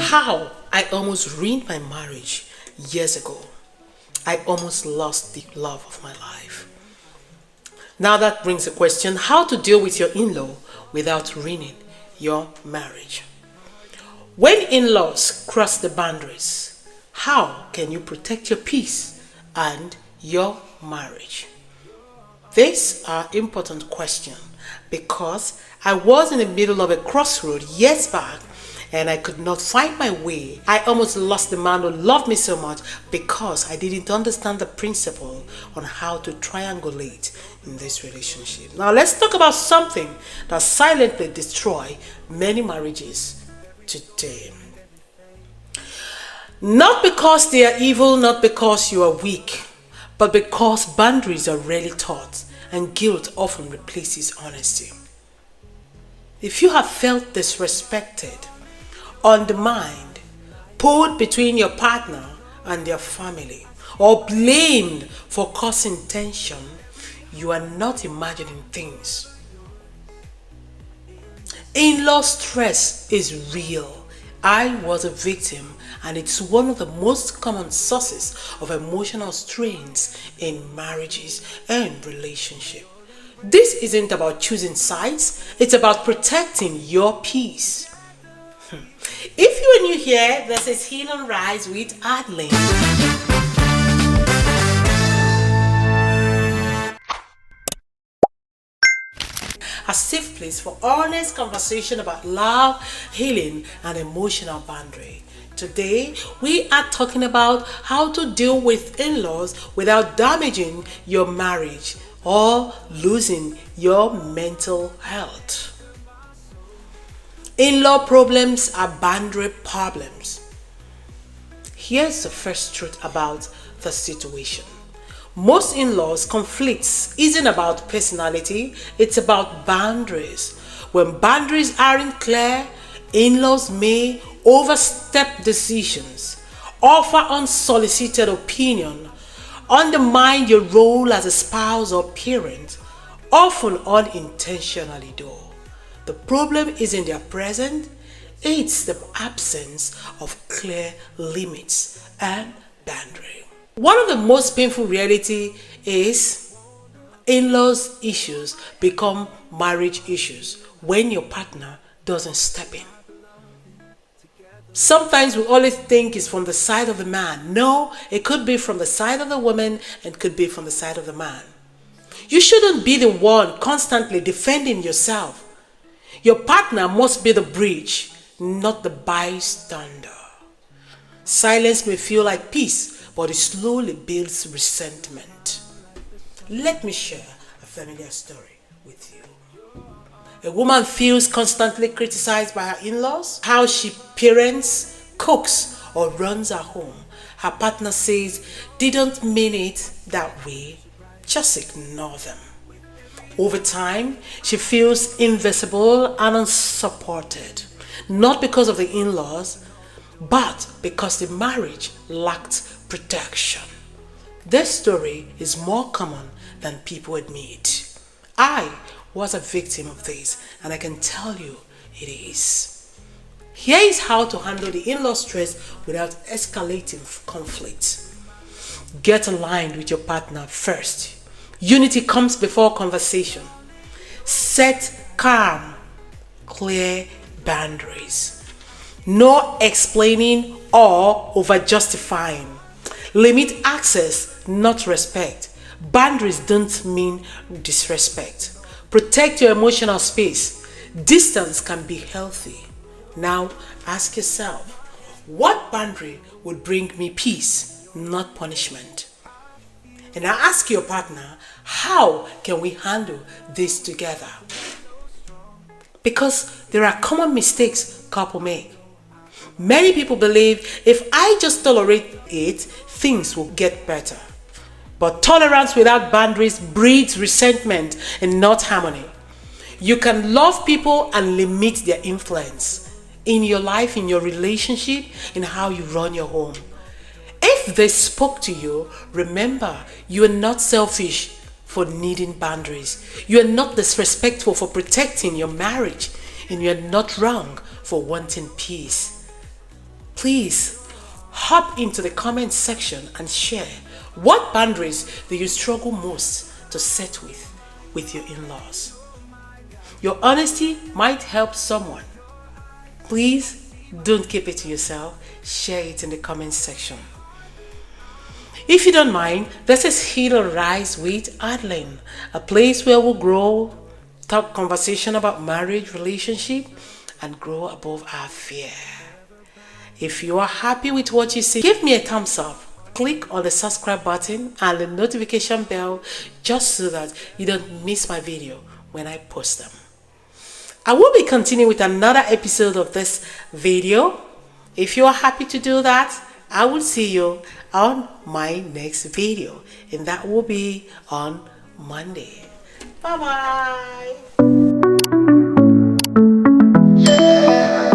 How I almost ruined my marriage years ago. I almost lost the love of my life. Now that brings a question: how to deal with your in-law without ruining your marriage. When in-laws cross the boundaries, how can you protect your peace and your marriage? These are important questions because I was in the middle of a crossroad years back and I could not find my way. I almost lost the man who loved me so much because I didn't understand the principle on how to triangulate in this relationship. Now let's talk about something that silently destroys many marriages today. Not because they are evil, not because you are weak, but because boundaries are rarely taught and guilt often replaces honesty. If you have felt disrespected, undermined, pulled between your partner and their family, or blamed for causing tension, you are not imagining things. In-law stress is real. I was a victim, and it's one of the most common sources of emotional strains in marriages and relationships. This isn't about choosing sides, it's about protecting your peace. If you are new here, this is Heal&Rise with Adlin. A safe place for honest conversation about love, healing, and emotional boundary. Today, we are talking about how to deal with in-laws without damaging your marriage or losing your mental health. In-law problems are boundary problems. Here's the first truth about the situation. Most in-laws conflicts isn't about personality, it's about boundaries. When boundaries aren't clear, in-laws may overstep decisions, offer unsolicited opinion, undermine your role as a spouse or parent, often unintentionally though. The problem isn't their presence, it's the absence of clear limits and boundary. One of the most painful reality is in-laws issues become marriage issues when your partner doesn't step in. Sometimes we always think it's from the side of the man. No, it could be from the side of the woman and could be from the side of the man. You shouldn't be the one constantly defending yourself. Your partner must be the bridge, not the bystander. Silence may feel like peace, but it slowly builds resentment. Let me share a familiar story with you. A woman feels constantly criticized by her in-laws, how she parents, cooks, or runs her home. Her partner says, they don't mean it that way, just ignore them. Over time, she feels invisible and unsupported, not because of the in-laws, but because the marriage lacked protection. This story is more common than people admit. I was a victim of this, and I can tell you it is. Here is how to handle the in-law stress without escalating conflict. Get aligned with your partner first. Unity comes before conversation. Set calm, clear boundaries. No explaining or over-justifying. Limit access, not respect. Boundaries don't mean disrespect. Protect your emotional space. Distance can be healthy. Now ask yourself, what boundary would bring me peace, not punishment? And now ask your partner, how can we handle this together? Because there are common mistakes couples make. Many people believe if I just tolerate it, things will get better. But tolerance without boundaries breeds resentment and not harmony. You can love people and limit their influence in your life, in your relationship, in how you run your home. If they spoke to you, remember, you are not selfish for needing boundaries. You are not disrespectful for protecting your marriage, and you are not wrong for wanting peace. Please hop into the comment section and share. What boundaries do you struggle most to set with your in-laws? Your honesty might help someone. Please don't keep it to yourself. Share it in the comment section. If you don't mind, this is Heal&Rise with Adeline, a place where we'll grow, talk conversation about marriage, relationship, and grow above our fear. If you are happy with what you see, give me a thumbs up. Click on the subscribe button and the notification bell just so that you don't miss my video when I post them. I will be continuing with another episode of this video. If you are happy to do that, I will see you on my next video, and that will be on Monday. Bye bye.